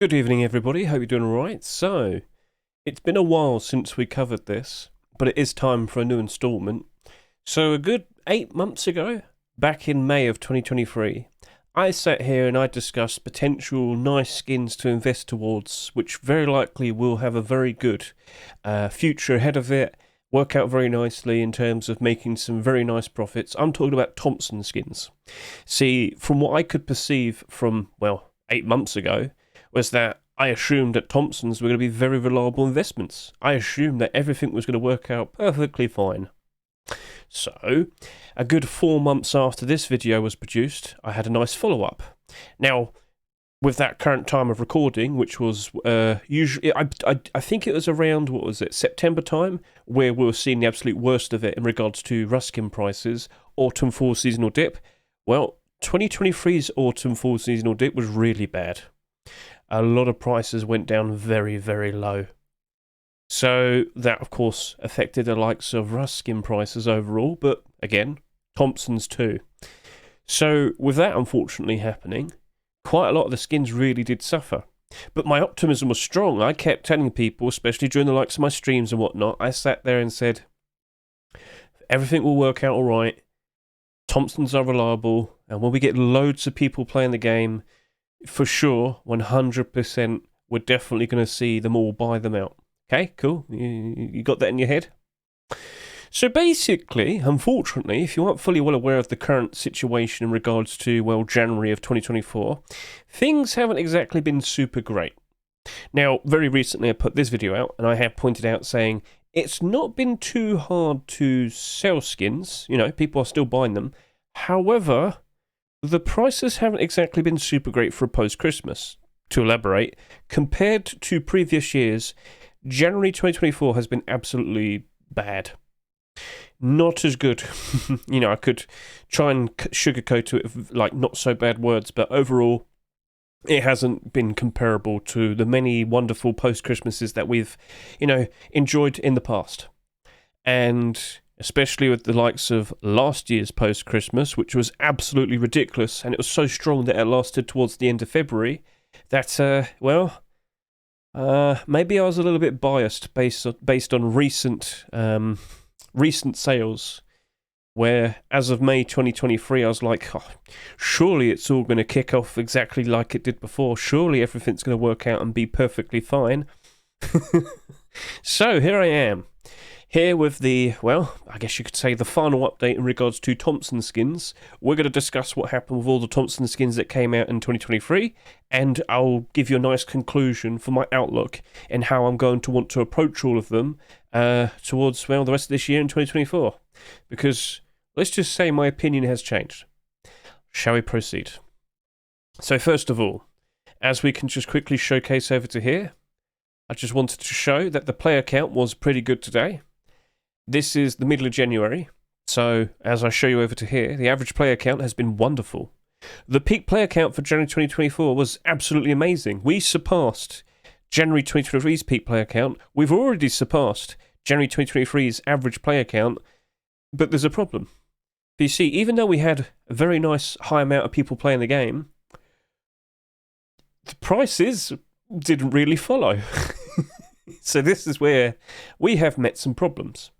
Good evening, everybody. Hope you're doing alright. So, it's been a while since we covered this, but it is time for a new installment. So, a good 8 months ago, back in May of 2023, I sat here and I discussed potential nice skins to invest towards, which very likely will have a very good future ahead of it, work out very nicely in terms of making some very nice profits. I'm talking about Thompson skins. See, from what I could perceive from, 8 months ago, was that I assumed that Thompsons were going to be very reliable investments. I assumed that everything was going to work out perfectly fine. So, a good 4 months after this video was produced, I had a nice follow-up. Now, with that current time of recording, which was usually, I think it was around, September time, where we were seeing the absolute worst of it in regards to Ruskin prices, autumn fall seasonal dip. Well, 2023's autumn fall seasonal dip was really bad. A lot of prices went down very, very low. So that, of course, affected the likes of Ruskin prices overall, but again, Thompson's too. So with that unfortunately happening, quite a lot of the skins really did suffer. But my optimism was strong. I kept telling people, especially during the likes of my streams and whatnot, I sat there and said, everything will work out alright, Thompsons are reliable, and when we get loads of people playing the game, for sure, 100%, we're definitely going to see them all buy them out. Okay, cool. You got that in your head? So basically, unfortunately, if you aren't fully well aware of the current situation in regards to, January of 2024, things haven't exactly been super great. Now, very recently I put this video out, and I have pointed out saying, it's not been too hard to sell skins. People are still buying them. However, the prices haven't exactly been super great for post-Christmas. To elaborate, compared to previous years, January 2024 has been absolutely bad. Not as good. I could try and sugarcoat it with not so bad words, but overall, it hasn't been comparable to the many wonderful post-Christmases that we've, enjoyed in the past. And especially with the likes of last year's post-Christmas, which was absolutely ridiculous, and it was so strong that it lasted towards the end of February, that, maybe I was a little bit biased based on recent sales, where as of May 2023, I was like, surely it's all going to kick off exactly like it did before. Surely everything's going to work out and be perfectly fine. So here I am. Here with the, I guess you could say the final update in regards to Thompson skins. We're going to discuss what happened with all the Thompson skins that came out in 2023, and I'll give you a nice conclusion for my outlook and how I'm going to want to approach all of them towards, the rest of this year in 2024. Because, let's just say my opinion has changed. Shall we proceed? So first of all, as we can just quickly showcase over to here, I just wanted to show that the player count was pretty good today. This is the middle of January, so as I show you over to here, the average player count has been wonderful. The peak player count for January 2024 was absolutely amazing. We surpassed January 2023's peak player count. We've already surpassed January 2023's average player count, but there's a problem. You see, even though we had a very nice high amount of people playing the game, the prices didn't really follow. So this is where we have met some problems.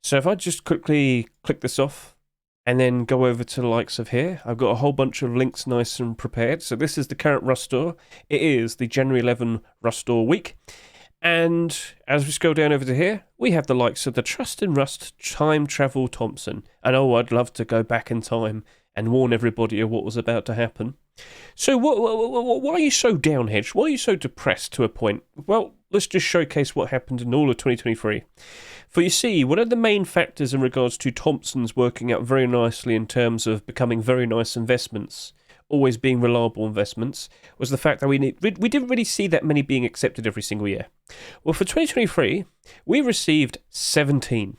So if I just quickly click this off and then go over to the likes of here, I've got a whole bunch of links nice and prepared. So this is the current Rust store. It is the January 11 Rust store week. And as we scroll down over to here, we have the likes of the Trust in Rust Time Travel Thompson. And I'd love to go back in time and warn everybody of what was about to happen. So why are you so down, Hedge? Why are you so depressed to a point? Well, let's just showcase what happened in all of 2023. For you see, one of the main factors in regards to Thompsons working out very nicely in terms of becoming very nice investments, always being reliable investments, was the fact that we didn't really see that many being accepted every single year. Well, for 2023, we received 17.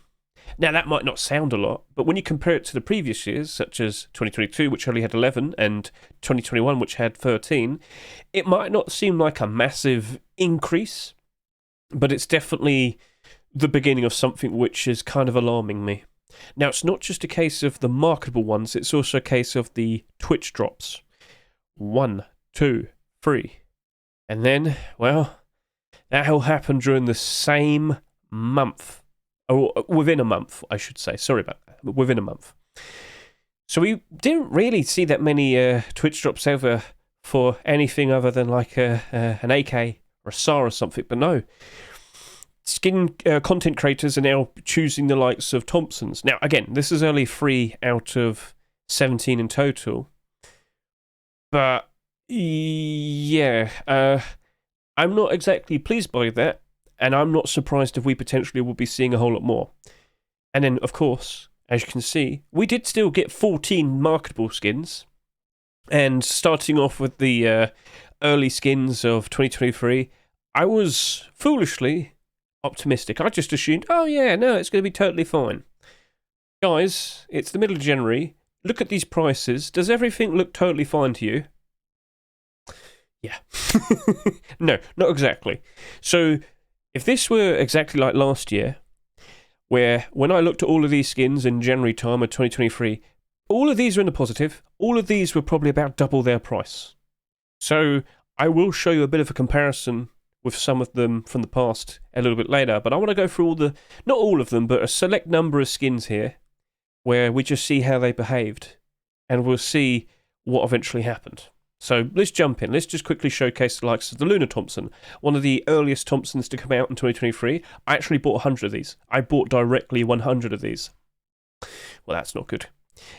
Now, that might not sound a lot, but when you compare it to the previous years, such as 2022, which only had 11, and 2021, which had 13, it might not seem like a massive increase, but it's definitely the beginning of something which is kind of alarming me. Now, it's not just a case of the marketable ones, it's also a case of the Twitch drops. 1, 2, 3, And then, well, that all happened during the same month. Or within a month, I should say. Sorry about that. But within a month. So we didn't really see that many Twitch drops ever for anything other than like an AK or a SAR or something. But no. Skin content creators are now choosing the likes of Thompsons. Now, again, this is only 3 out of 17 in total. But, yeah, I'm not exactly pleased by that, and I'm not surprised if we potentially will be seeing a whole lot more. And then, of course, as you can see, we did still get 14 marketable skins, and starting off with the early skins of 2023, I was foolishly optimistic. I just assumed, oh yeah, no, it's going to be totally fine. Guys, it's the middle of January. Look at these prices. Does everything look totally fine to you? Yeah. No, not exactly. So, if this were exactly like last year, where when I looked at all of these skins in January time of 2023, all of these were in the positive. All of these were probably about double their price. So, I will show you a bit of a comparison with some of them from the past a little bit later, but I want to go through not all of them, but a select number of skins here, where we just see how they behaved, and we'll see what eventually happened. So let's jump in. Let's just quickly showcase the likes of the Lunar Thompson, one of the earliest Thompsons to come out in 2023. I actually bought 100 of these. I bought directly 100 of these. Well, that's not good.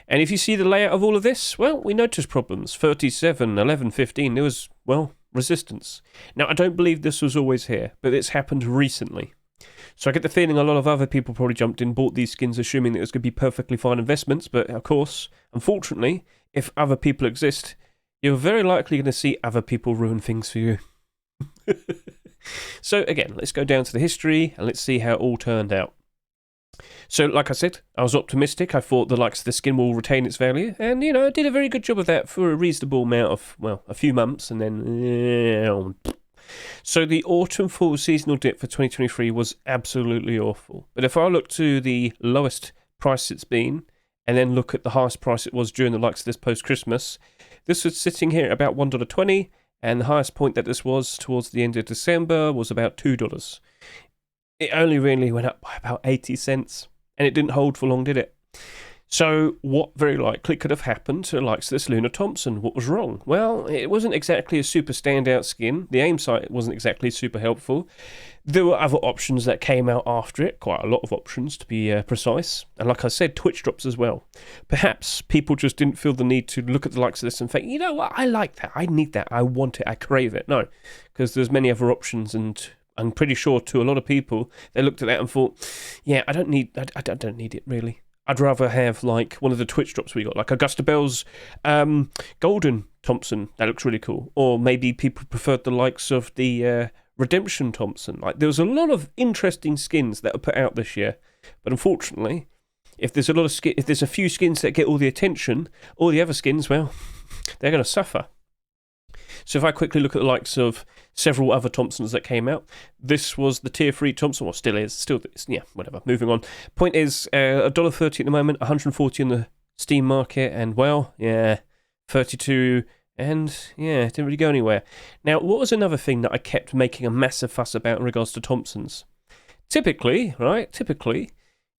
And if you see the layout of all of this, well, we noticed problems. 37, 11, 15, there was, well, resistance. Now, I don't believe this was always here, but it's happened recently. So I get the feeling a lot of other people probably jumped in, bought these skins, assuming that it was going to be perfectly fine investments. But of course, unfortunately, if other people exist, you're very likely going to see other people ruin things for you. So again, let's go down to the history and let's see how it all turned out. So, like I said, I was optimistic. I thought the likes of the skin will retain its value. And, you know, I did a very good job of that for a reasonable amount of, well, a few months. And then... So the autumn-fall seasonal dip for 2023 was absolutely awful. But if I look to the lowest price it's been, and then look at the highest price it was during the likes of this post-Christmas, this was sitting here at about $1.20, and the highest point that this was towards the end of December was about $2. It only really went up by about 80 cents. And it didn't hold for long, did it? So what very likely could have happened to the likes of this Lunar Thompson? What was wrong? Well, it wasn't exactly a super standout skin. The aim sight wasn't exactly super helpful. There were other options that came out after it, quite a lot of options to be precise. And like I said, Twitch drops as well. Perhaps people just didn't feel the need to look at the likes of this and think, you know what, I like that, I need that, I want it, I crave it. No, because there's many other options, and I'm pretty sure to a lot of people, they looked at that and thought, yeah, I don't need it really. I'd rather have like one of the Twitch drops we got, like Augusta Bell's Golden Thompson. That looks really cool. Or maybe people preferred the likes of the Redemption Thompson. Like, there was a lot of interesting skins that were put out this year, but unfortunately, if there's a few skins that get all the attention, all the other skins, well, they're going to suffer. So if I quickly look at the likes of several other Thompsons that came out, this was the tier 3 Thompson, or still is, yeah, whatever, moving on. Point is, $1.30 at the moment, $140 in the Steam market, and well, yeah, 32, and yeah, it didn't really go anywhere. Now, what was another thing that I kept making a massive fuss about in regards to Thompsons? Typically,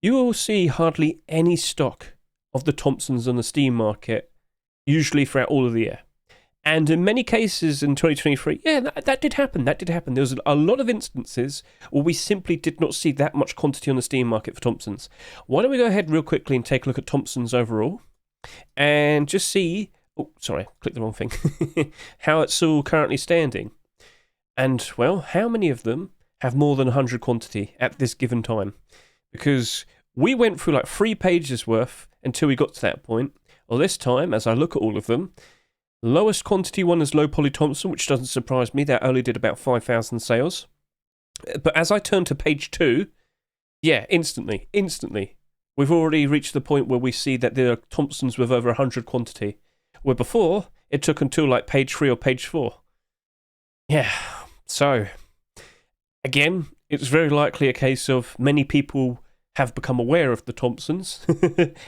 you will see hardly any stock of the Thompsons on the Steam market, usually throughout all of the year. And in many cases in 2023, yeah, that did happen. There was a lot of instances where we simply did not see that much quantity on the Steam market for Thompsons. Why don't we go ahead real quickly and take a look at Thompsons overall and just see, oh, sorry, clicked the wrong thing, how it's all currently standing. And, well, how many of them have more than 100 quantity at this given time? Because we went through like 3 pages worth until we got to that point. Well, this time, as I look at all of them, lowest quantity one is Low Poly Thompson, which doesn't surprise me. That only did about 5,000 sales. But as I turn to page 2, yeah, instantly, we've already reached the point where we see that there are Thompsons with over 100 quantity. Where before, it took until like page 3 or page 4. Yeah, so, again, it's very likely a case of many people have become aware of the Thompsons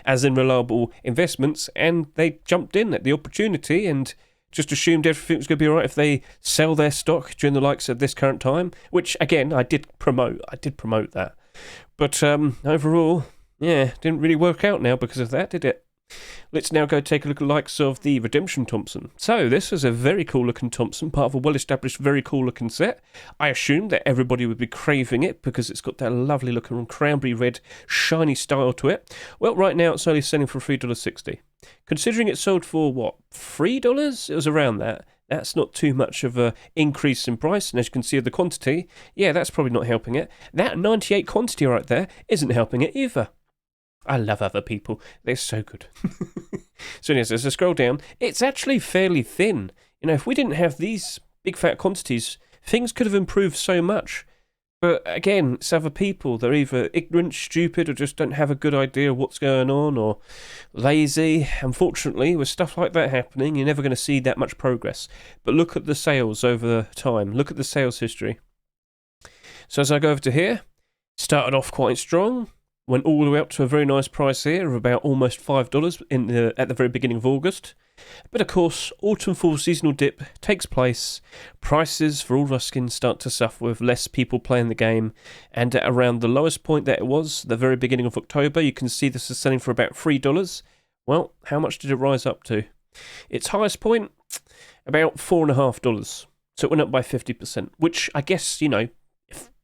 as in reliable investments, and they jumped in at the opportunity and just assumed everything was going to be all right if they sell their stock during the likes of this current time, which, again, I did promote that. But overall, yeah, didn't really work out now because of that, did it? Let's now go take a look at the likes of the Redemption Thompson. So this is a very cool looking Thompson, part of a well-established, very cool looking set. I assumed that everybody would be craving it because it's got that lovely looking cranberry red, shiny style to it. Well, right now it's only selling for $3.60. Considering it sold for, what, $3? It was around that. That's not too much of an increase in price, and as you can see of the quantity, yeah, that's probably not helping it. That 98 quantity right there isn't helping it either. I love other people. They're so good. So anyways, as I scroll down, it's actually fairly thin. You know, if we didn't have these big fat quantities, things could have improved so much. But again, it's other people. They're either ignorant, stupid, or just don't have a good idea of what's going on, or lazy. Unfortunately, with stuff like that happening, you're never going to see that much progress. But look at the sales over time. Look at the sales history. So as I go over to here, started off quite strong. Went all the way up to a very nice price here of about almost $5 at the very beginning of August. But of course, autumn-fall seasonal dip takes place. Prices for all our skins start to suffer with less people playing the game. And at around the lowest point that it was, the very beginning of October, you can see this is selling for about $3. Well, how much did it rise up to? Its highest point, about $4.50. So it went up by 50%, which I guess, you know,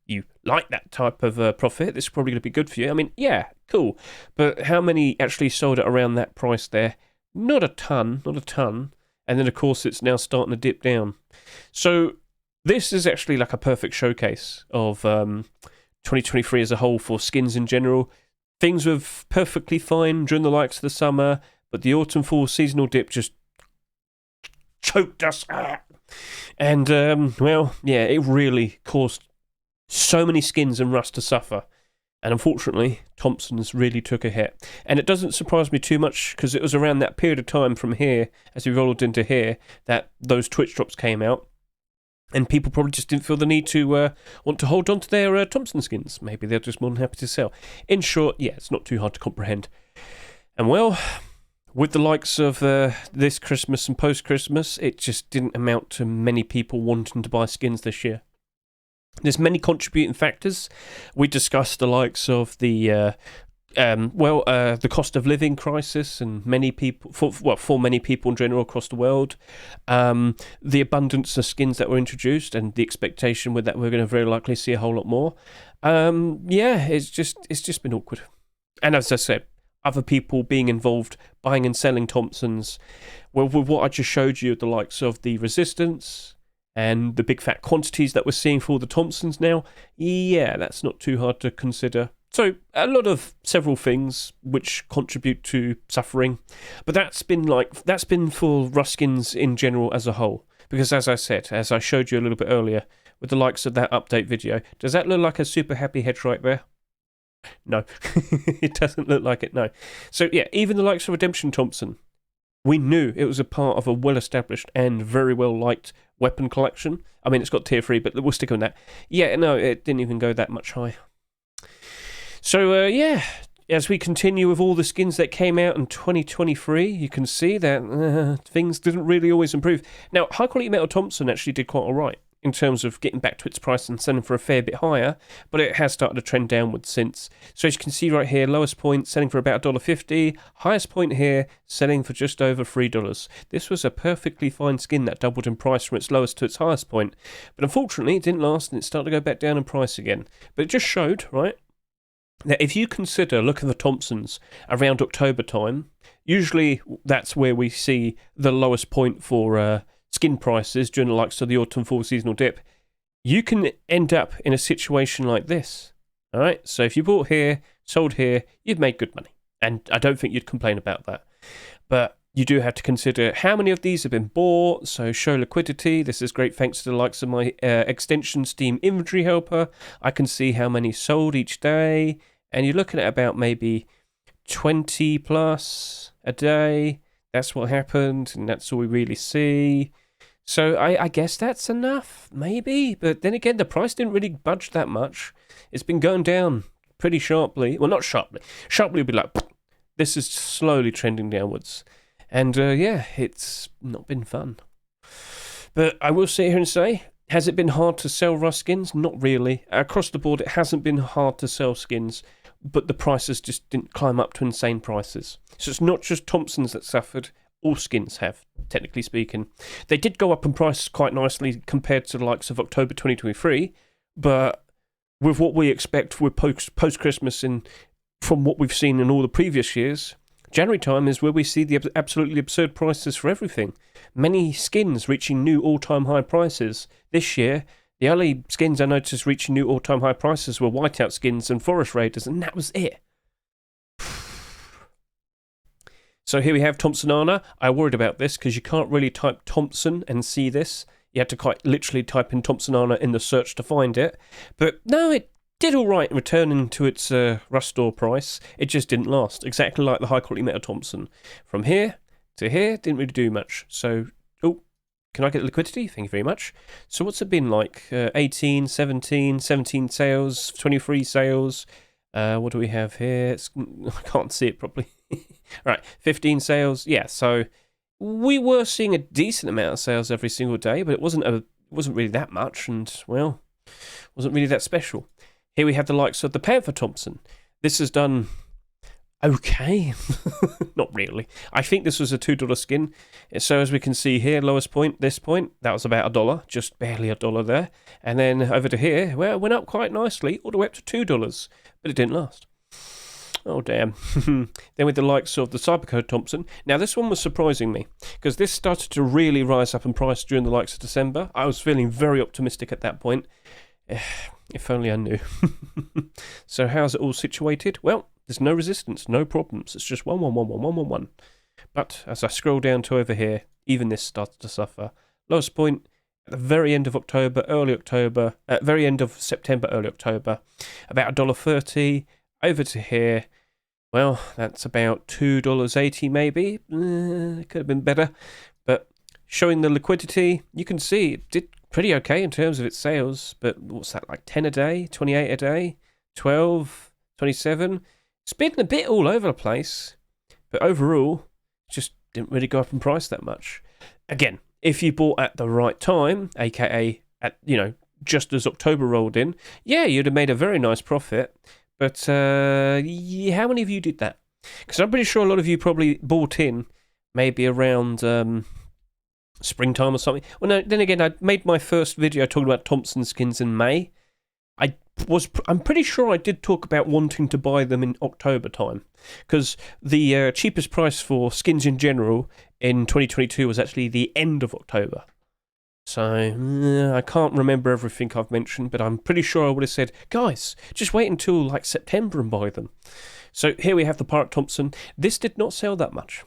you like that type of profit, this is probably going to be good for you. I mean, yeah, cool. But how many actually sold at around that price there? Not a ton. And then, of course, it's now starting to dip down. So this is actually like a perfect showcase of 2023 as a whole for skins in general. Things were perfectly fine during the likes of the summer, but the autumn-fall seasonal dip just choked us. And, well, yeah, it really caused so many skins and rust to suffer, and unfortunately Thompson's really took a hit. And it doesn't surprise me too much because it was around that period of time from here, as we rolled into here, that those Twitch drops came out, and people probably just didn't feel the need to want to hold on to their Thompson skins. Maybe they're just more than happy to sell. In short, yeah, it's not too hard to comprehend. And well, with the likes of this Christmas and post-Christmas, it just didn't amount to many people wanting to buy skins this year. There's many contributing factors. We discussed the likes of the the cost of living crisis, and many people, for many people in general across the world, the abundance of skins that were introduced, and the expectation with that we're going to very likely see a whole lot more. Yeah, it's just been awkward. And as I said, other people being involved, buying and selling Thompsons. Well, with what I just showed you, the likes of the resistance and the big fat quantities that we're seeing for the Thompsons now, yeah, that's not too hard to consider. So a lot of several things which contribute to suffering, but that's been for Ruskins in general as a whole. Because as I said, as I showed you a little bit earlier, with the likes of that update video, does that look like a super happy Hedge right there? No, it doesn't look like it, no. So yeah, even the likes of Redemption Thompson, we knew it was a part of a well-established and very well-liked weapon collection. I mean, it's got tier 3, but we'll stick on that. Yeah, no, it didn't even go that much high. So, yeah, as we continue with all the skins that came out in 2023, you can see that things didn't really always improve. Now, high-quality metal Thompson actually did quite all right in terms of getting back to its price and selling for a fair bit higher, but it has started to trend downwards since. So as you can see right here, lowest point selling for about $1.50, highest point here selling for just over $3. This was a perfectly fine skin that doubled in price from its lowest to its highest point, but unfortunately it didn't last and it started to go back down in price again. But it just showed, right, that if you consider looking at the Thompsons around October time, usually that's where we see the lowest point for skin prices during the likes of the autumn-fall seasonal dip. You can end up in a situation like this. All right, so if you bought here, sold here, you've made good money, and I don't think you'd complain about that. But you do have to consider how many of these have been bought. So show liquidity. This is great thanks to the likes of my extension Steam inventory helper. I can see how many sold each day, and you're looking at about maybe 20 plus a day. That's what happened, and that's all we really see. So I guess that's enough, maybe. But then again, the price didn't really budge that much. It's been going down pretty sharply. Well, not sharply. Sharply would be like, this is slowly trending downwards. And yeah, it's not been fun. But I will sit here and say, has it been hard to sell Rust skins? Not really. Across the board, it hasn't been hard to sell skins, but the prices just didn't climb up to insane prices. So it's not just Thompsons that suffered, all skins have, technically speaking. They did go up in price quite nicely compared to the likes of October 2023, but with what we expect with post-Christmas and from what we've seen in all the previous years, January time is where we see the absolutely absurd prices for everything. Many skins reaching new all-time high prices. This year, the only skins I noticed reaching new all-time high prices were Whiteout skins and Forest Raiders, and that was it. So here we have Thompsonana. I worried about this because you can't really type Thompson and see this. You had to quite literally type in Thompsonana in the search to find it. But no, it did all right returning to its Rust store price. It just didn't last. Exactly like the high quality Metal Thompson. From here to here, didn't really do much. So, oh, can I get liquidity? Thank you very much. So what's it been like? 18, 17 sales, 23 sales. What do we have here? I can't see it properly. Right, 15 sales. Yeah, so we were seeing a decent amount of sales every single day, but it wasn't really that much, and well, wasn't really that special. Here we have the likes of the Panther Thompson. This has done okay. Not really. I think this was a $2 skin. So as we can see here, lowest point, this point, that was about $1, just barely $1 there. And then over to here, well, it went up quite nicely, all the way up to $2, but it didn't last. Oh, damn. Then with the likes of the Cybercode Thompson. Now, this one was surprising me, because this started to really rise up in price during the likes of December. I was feeling very optimistic at that point. If only I knew. So how's it all situated? Well, there's no resistance, no problems. It's just 1, 1, 1, 1, 1, 1, 1. But as I scroll down to over here, even this started to suffer. Lowest point at the very end of October, early October, at very end of September, early October, about $1.30. Over to here, well, that's about $2.80 maybe. It could have been better. But showing the liquidity, you can see it did pretty okay in terms of its sales. But what's that, like 10 a day, 28 a day, 12, 27? It's been a bit all over the place. But overall, it just didn't really go up in price that much. Again, if you bought at the right time, aka at, just as October rolled in, yeah, you'd have made a very nice profit. But yeah, how many of you did that? Because I'm pretty sure a lot of you probably bought in maybe around springtime or something. Well, no, then again, I made my first video talking about Thompson skins in May. I'm pretty sure I did talk about wanting to buy them in October time. Because the cheapest price for skins in general in 2022 was actually the end of October. So, I can't remember everything I've mentioned, but I'm pretty sure I would have said, guys, just wait until like September and buy them. So here we have the Pirate Thompson. This did not sell that much.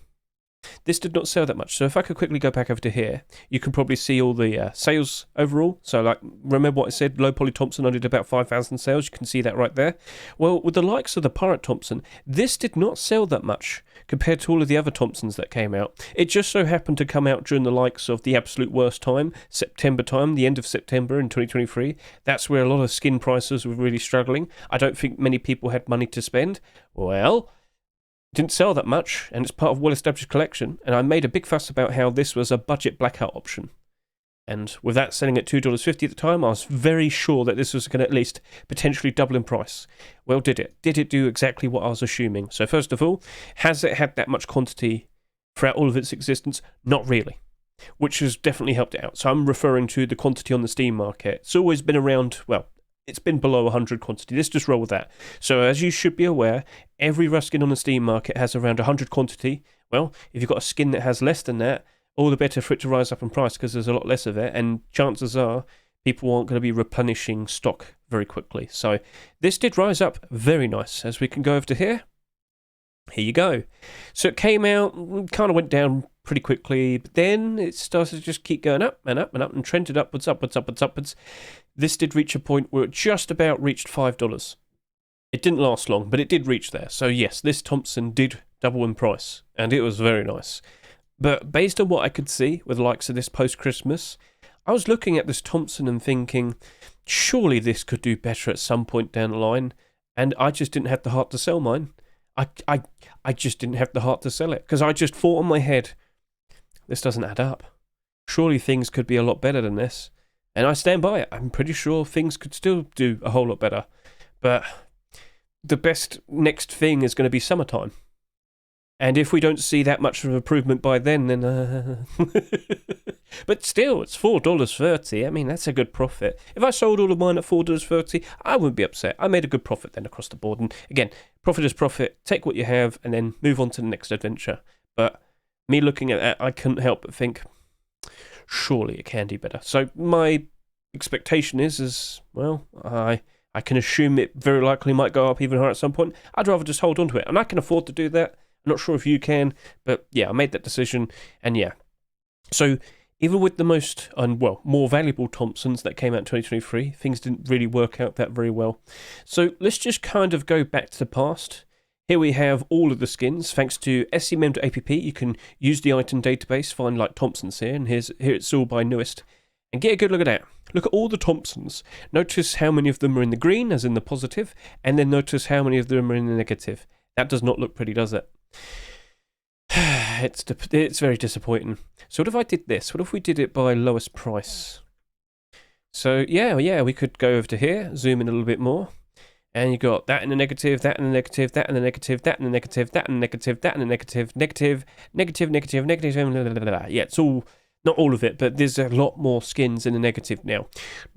So if I could quickly go back over to here, you can probably see all the sales overall. So like, remember what I said, low poly Thompson only did about 5,000 sales. You can see that right there. Well, with the likes of the Pirate Thompson, this did not sell that much compared to all of the other Thompsons that came out. It just so happened to come out during the likes of the absolute worst time, September time, the end of September in 2023. That's where a lot of skin prices were really struggling. I don't think many people had money to spend. Well, didn't sell that much, and it's part of a well-established collection, and I made a big fuss about how this was a budget blackout option. And with that selling at $2.50 at the time, I was very sure that this was going to at least potentially double in price. Well, did it? Did it do exactly what I was assuming? So first of all, has it had that much quantity throughout all of its existence? Not really, which has definitely helped it out. So I'm referring to the quantity on the Steam market. It's always been around, well, it's been below 100 quantity. Let's just roll with that. So as you should be aware, every Rust skin on the Steam market has around 100 quantity. Well, if you've got a skin that has less than that, all the better for it to rise up in price because there's a lot less of it, and chances are people aren't going to be replenishing stock very quickly. So this did rise up very nice. As we can go over to here, here you go. So it came out, kind of went down pretty quickly, but then it started to just keep going up and up and up and trended upwards, upwards, upwards, upwards. This did reach a point where it just about reached $5. It didn't last long, but it did reach there. So yes, this Thompson did double in price, and it was very nice. But based on what I could see with the likes of this post-Christmas, I was looking at this Thompson and thinking, surely this could do better at some point down the line, and I just didn't have the heart to sell mine. I just didn't have the heart to sell it, because I just thought in my head, this doesn't add up. Surely things could be a lot better than this. And I stand by it. I'm pretty sure things could still do a whole lot better. But the best next thing is going to be summertime. And if we don't see that much of an improvement by then But still, it's $4.30. I mean, that's a good profit. If I sold all of mine at $4.30, I wouldn't be upset. I made a good profit then across the board. And again, profit is profit. Take what you have and then move on to the next adventure. But me looking at that, I couldn't help but think, surely it can do better. So my expectation is well, I can assume it very likely might go up even higher at some point. I'd rather just hold on to it. And I can afford to do that. I'm not sure if you can, but yeah, I made that decision, and yeah. So even with the most, more valuable Thompsons that came out in 2023, things didn't really work out that very well. So let's just kind of go back to the past. Here we have all of the skins. Thanks to SCMM.app, you can use the item database, find like Thompsons here, and here it's all by newest. And get a good look at that. Look at all the Thompsons. Notice how many of them are in the green, as in the positive, and then notice how many of them are in the negative. That does not look pretty, does it? It's very disappointing. So what if I did this? What if we did it by lowest price? So yeah, we could go over to here, zoom in a little bit more, and you got that in the negative, that in the negative, that in the negative, that in the negative, that in the negative, that in the negative, negative, negative, negative, negative. Yeah, it's all, not all of it, but there's a lot more skins in the negative now.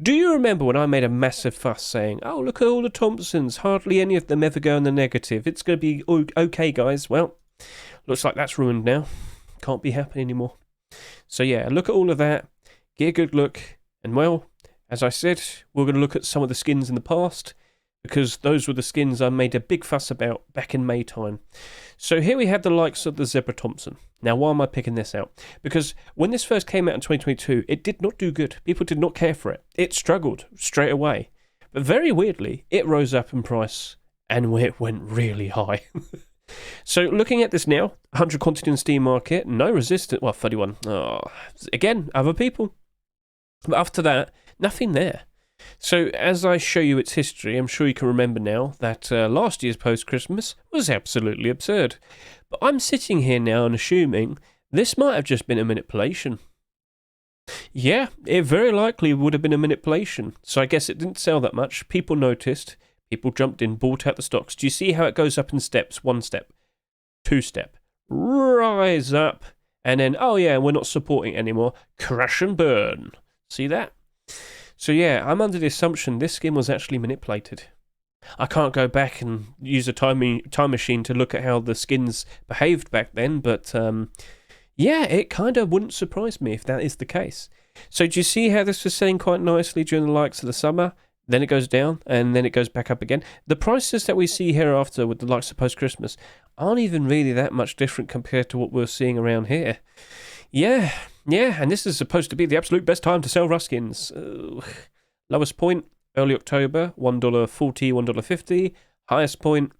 Do you remember when I made a massive fuss saying, oh, look at all the Thompsons, hardly any of them ever go in the negative. It's going to be okay, guys. Well, looks like that's ruined now. Can't be happening anymore. So yeah, look at all of that, get a good look, and well, as I said, we're going to look at some of the skins in the past, because those were the skins I made a big fuss about back in May time. So here we have the likes of the Zebra Thompson. Now, why am I picking this out? Because when this first came out in 2022, it did not do good. People did not care for it. It struggled straight away. But very weirdly, it rose up in price, and it went really high. So looking at this now, 100 quantity in the Steam market, no resistance, well, 31. Oh, again, other people. But after that, nothing there. So as I show you its history, I'm sure you can remember now that last year's Post-Christmas was absolutely absurd. But I'm sitting here now and assuming this might have just been a manipulation. Yeah, it very likely would have been a manipulation. So I guess it didn't sell that much. People noticed. People jumped in, bought out the stocks. Do you see how it goes up in steps? 1 step, 2 step, rise up, and then, oh yeah, we're not supporting it anymore. Crash and burn. See that? So yeah, I'm under the assumption this skin was actually manipulated. I can't go back and use a time machine to look at how the skins behaved back then, but yeah, it kind of wouldn't surprise me if that is the case. So do you see how this was selling quite nicely during the likes of the summer? Then it goes down, and then it goes back up again. The prices that we see hereafter with the likes of Post-Christmas aren't even really that much different compared to what we're seeing around here. Yeah, and this is supposed to be the absolute best time to sell Ruskins. Lowest point, early October, $1.40, $1.50. Highest point,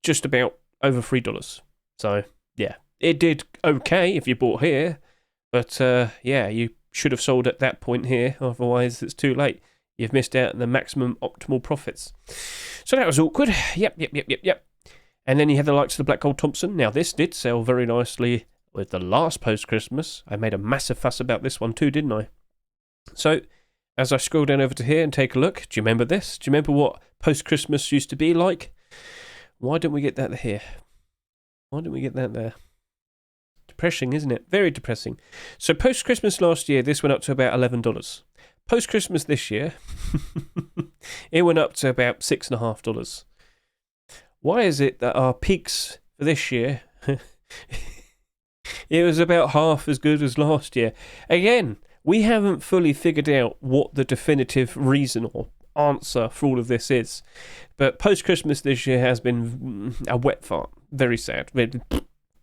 just about over $3. So, yeah, it did okay if you bought here, but yeah, you should have sold at that point here, otherwise it's too late. You've missed out on the maximum optimal profits. So that was awkward. Yep. And then you had the likes of the Blackout Thompson. Now, this did sell very nicely with the last Post-Christmas. I made a massive fuss about this one too, didn't I? So, as I scroll down over to here and take a look, do you remember this? Do you remember what Post-Christmas used to be like? Why don't we get that here? Why don't we get that there? Depressing, isn't it? Very depressing. So, Post-Christmas last year, this went up to about $11. Post-Christmas this year, it went up to about $6.50. Why is it that our peaks for this year, it was about half as good as last year? Again, we haven't fully figured out what the definitive reason or answer for all of this is. But Post-Christmas this year has been a wet fart. Very sad.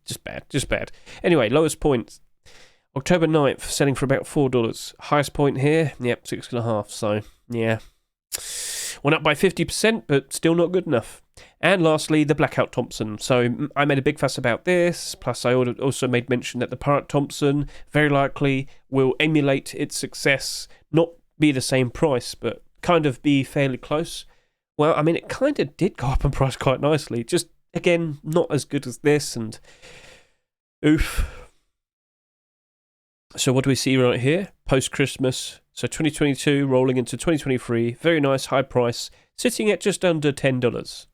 Just bad. Anyway, lowest point. October 9th, selling for about $4. Highest point here, yep, 6.5. So, yeah. Went up by 50%, but still not good enough. And lastly, the Blackout Thompson. So, I made a big fuss about this. Plus, I also made mention that the Pirate Thompson very likely will emulate its success. Not be the same price, but kind of be fairly close. Well, I mean, it kind of did go up in price quite nicely. Just, again, not as good as this. And, oof. So what do we see right here? Post-Christmas. So 2022 rolling into 2023. Very nice, high price, sitting at just under $10.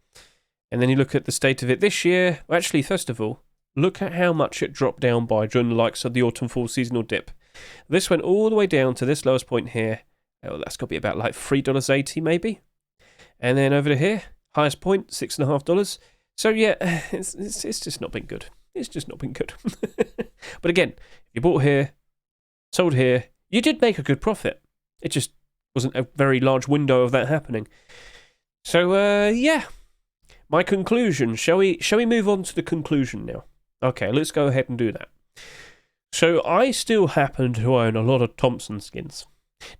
And then you look at the state of it this year. Well, actually, first of all, look at how much it dropped down by during the likes of the autumn-fall seasonal dip. This went all the way down to this lowest point here. Oh, that's got to be about like $3.80 maybe. And then over to here, highest point, $6.50. So yeah, it's just not been good. It's just not been good. But again, if you bought here, sold here, you did make a good profit. It just wasn't a very large window of that happening. So yeah, my conclusion. Shall we move on to the conclusion now? Okay, let's go ahead and do that. So I still happen to own a lot of Thompson skins.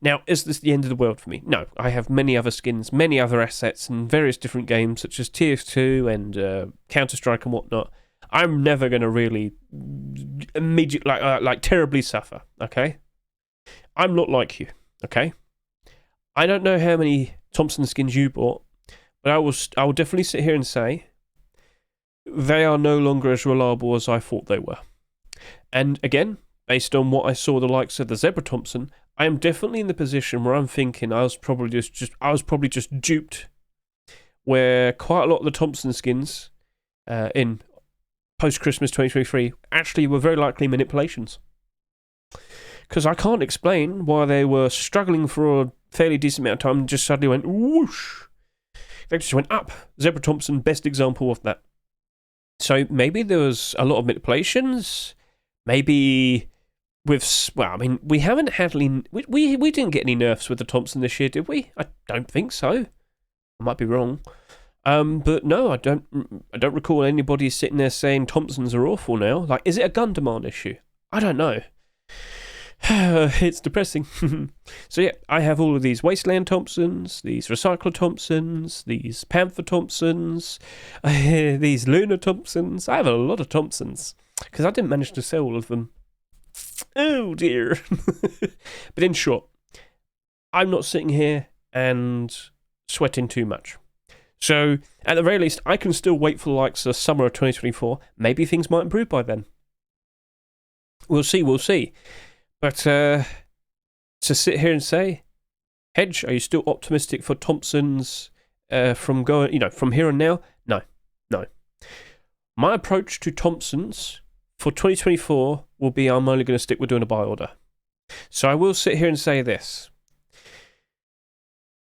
Now, is this the end of the world for me? No, I have many other skins, many other assets in various different games, such as TF2 and Counter-Strike and whatnot. I'm never going to really immediately, like terribly suffer, okay? I'm not like you, okay? I don't know how many Thompson skins you bought, but I will definitely sit here and say they are no longer as reliable as I thought they were. And again, based on what I saw the likes of the Zebra Thompson, I am definitely in the position where I'm thinking I was probably just duped, where quite a lot of the Thompson skins in post-Christmas 2023 actually were very likely manipulations. Because I can't explain why they were struggling for a fairly decent amount of time and just suddenly went whoosh. They just went up. Zebra Thompson, best example of that. So maybe there was a lot of manipulations. Maybe with, well, I mean, we haven't had any, we didn't get any nerfs with the Thompson this year, did we? I don't think so. I might be wrong. But no, I don't recall anybody sitting there saying Thompsons are awful now. Like, is it a gun demand issue? I don't know. It's depressing. So yeah, I have all of these Wasteland Thompsons, these Recycler Thompsons, these Panther Thompsons, these Lunar Thompsons. I have a lot of Thompsons because I didn't manage to sell all of them. Oh dear. But in short, I'm not sitting here and sweating too much. So at the very least, I can still wait for the likes of summer of 2024. Maybe things might improve by then. We'll see. But to sit here and say, Hedge, are you still optimistic for Thompsons from here on now? No. My approach to Thompsons for 2024 will be I'm only going to stick with doing a buy order. So I will sit here and say this.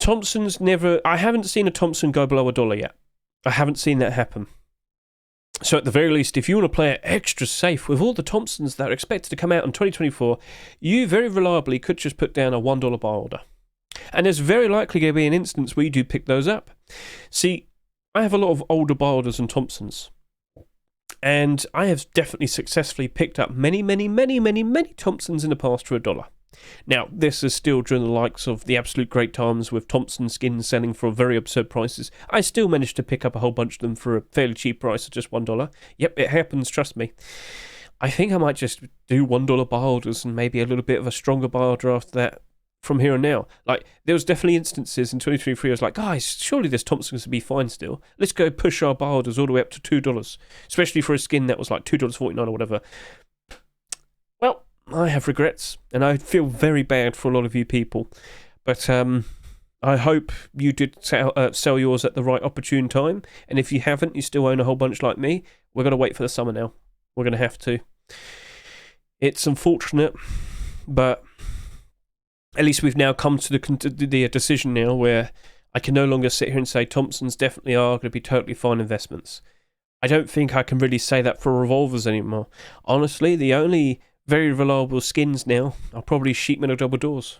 I haven't seen a Thompson go below $1 yet. I haven't seen that happen. So at the very least, if you want to play it extra safe with all the Thompsons that are expected to come out in 2024, you very reliably could just put down a $1 buy order. And there's very likely going to be an instance where you do pick those up. See, I have a lot of older buy orders and Thompsons. And I have definitely successfully picked up many Thompsons in the past for $1. Now, this is still during the likes of the absolute great times with Thompson skins selling for very absurd prices. I still managed to pick up a whole bunch of them for a fairly cheap price of just $1. Yep, it happens, trust me. I think I might just do $1 buy orders and maybe a little bit of a stronger buy order after that from here on now. Like, there was definitely instances in 2023 I was like, guys, surely this Thompson's to be fine still. Let's go push our buy orders all the way up to $2, especially for a skin that was like $2.49 or whatever. Well, I have regrets, and I feel very bad for a lot of you people. But I hope you did sell yours at the right opportune time. And if you haven't, you still own a whole bunch like me, we're going to wait for the summer now. We're going to have to. It's unfortunate, but at least we've now come to the decision now where I can no longer sit here and say Thompsons definitely are going to be totally fine investments. I don't think I can really say that for revolvers anymore. Honestly, the only very reliable skins now are probably sheet metal double doors.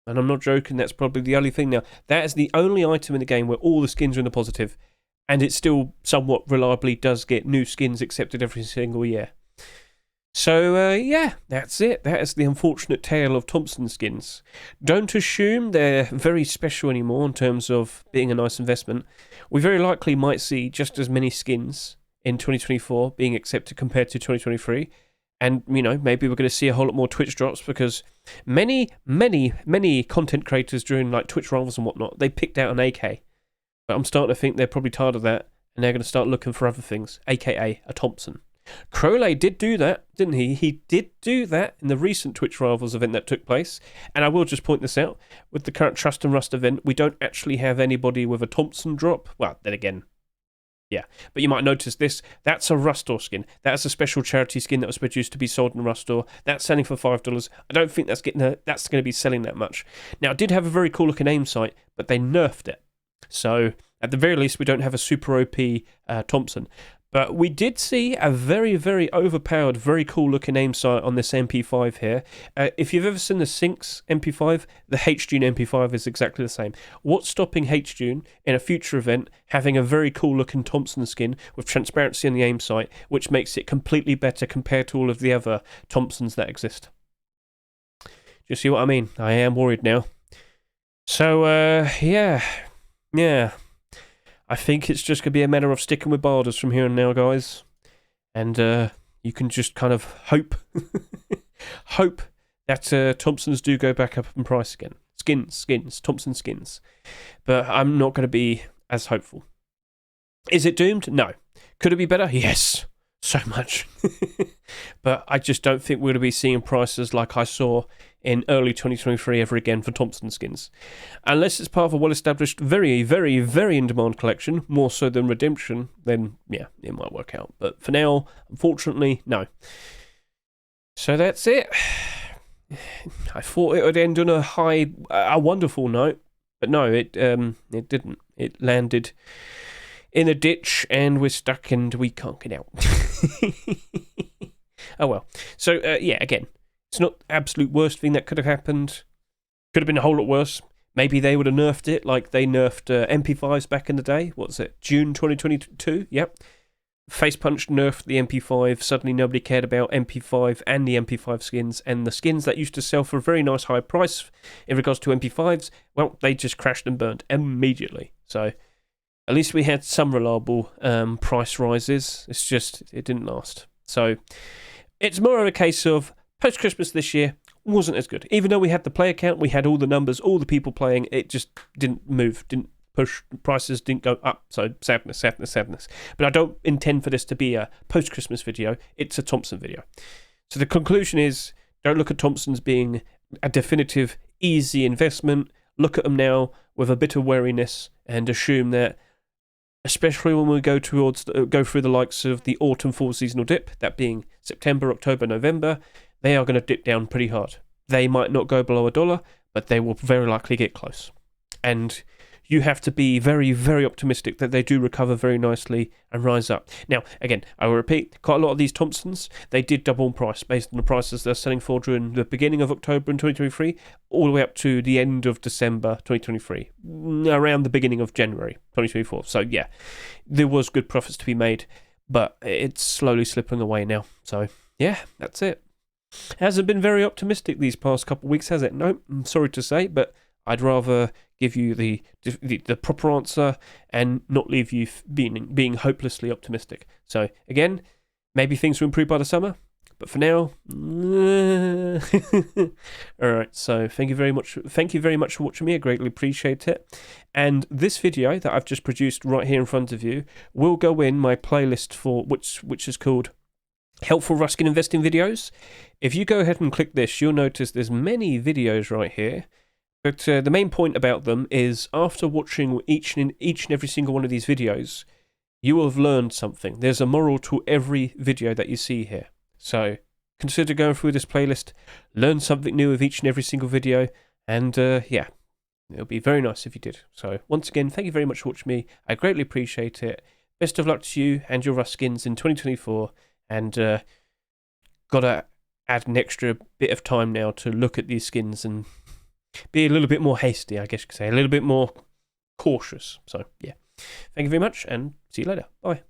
And I'm not joking, that's probably the only thing now. That is the only item in the game where all the skins are in the positive, and it still somewhat reliably does get new skins accepted every single year. So, yeah, that's it. That is the unfortunate tale of Thompson skins. Don't assume they're very special anymore in terms of being a nice investment. We very likely might see just as many skins in 2024 being accepted compared to 2023. And, maybe we're going to see a whole lot more Twitch drops because many content creators during like Twitch rivals and whatnot, they picked out an AK. But I'm starting to think they're probably tired of that and they're going to start looking for other things, aka a Thompson. Crowley did do that, didn't he? He did do that in the recent Twitch Rivals event that took place. And I will just point this out. With the current Trust and Rust event, we don't actually have anybody with a Thompson drop. Well, then again, yeah. But you might notice this. That's a Rustor skin. That's a special charity skin that was produced to be sold in Rustor. That's selling for $5. I don't think that's going to be selling that much. Now, it did have a very cool looking aim sight, but they nerfed it. So, at the very least, we don't have a super OP Thompson. But we did see a very, very overpowered, very cool looking aim sight on this MP5 here. If you've ever seen the Syncs MP5, the HQM MP5 is exactly the same. What's stopping HQM in a future event having a very cool looking Thompson skin with transparency on the aim sight, which makes it completely better compared to all of the other Thompsons that exist? Do you see what I mean? I am worried now. So, yeah. I think it's just going to be a matter of sticking with barders from here on now, guys. And you can just kind of hope that Thompsons do go back up in price again. Thompson skins. But I'm not going to be as hopeful. Is it doomed? No. Could it be better? Yes. So much. But I just don't think we're going to be seeing prices like I saw in early 2023 ever again for Thompson skins. Unless it's part of a well-established, very, very, very in-demand collection, more so than Redemption, then, yeah, it might work out. But for now, unfortunately, no. So that's it. I thought it would end on a wonderful note, but no, it didn't. It landed in a ditch, and we're stuck, and we can't get out. Oh well. So, yeah, again, it's not the absolute worst thing that could have happened. Could have been a whole lot worse. Maybe they would have nerfed it like they nerfed MP5s back in the day. What's it? June 2022? Yep. Face Punch nerfed the MP5. Suddenly nobody cared about MP5 and the MP5 skins. And the skins that used to sell for a very nice high price in regards to MP5s, well, they just crashed and burned immediately. So at least we had some reliable price rises. It's just, it didn't last. So it's more of a case of Post-Christmas this year wasn't as good. Even though we had the player count, we had all the numbers, all the people playing, it just didn't move, didn't push, prices didn't go up. So sadness. But I don't intend for this to be a post-Christmas video. It's a Thompson video. So the conclusion is, don't look at Thompsons being a definitive, easy investment. Look at them now with a bit of wariness and assume that, especially when we go through the likes of the autumn fall seasonal dip, that being September, October, November, they are going to dip down pretty hard. They might not go below $1, but they will very likely get close. And you have to be very, very optimistic that they do recover very nicely and rise up. Now, again, I will repeat, quite a lot of these Thompsons, they did double in price based on the prices they're selling for during the beginning of October in 2023, all the way up to the end of December 2023, around the beginning of January 2024. So, yeah, there was good profits to be made, but it's slowly slipping away now. So, yeah, that's it. Hasn't been very optimistic these past couple of weeks, has it? No, I'm sorry to say, but I'd rather give you the proper answer and not leave you being hopelessly optimistic. So again, maybe things will improve by the summer, but for now, all right. So thank you very much. Thank you very much for watching me. I greatly appreciate it. And this video that I've just produced right here in front of you will go in my playlist for which is called Helpful Ruskin Investing Videos. If you go ahead and click this, you'll notice there's many videos right here. But the main point about them is after watching each and every single one of these videos, you will have learned something. There's a moral to every video that you see here. So consider going through this playlist, learn something new with each and every single video, and yeah, it'll be very nice if you did. So once again, thank you very much for watching me. I greatly appreciate it. Best of luck to you and your Ruskins in 2024, and gotta add an extra bit of time now to look at these skins and be a little bit more hasty, I guess you could say, a little bit more cautious. So, yeah. Thank you very much, and see you later. Bye.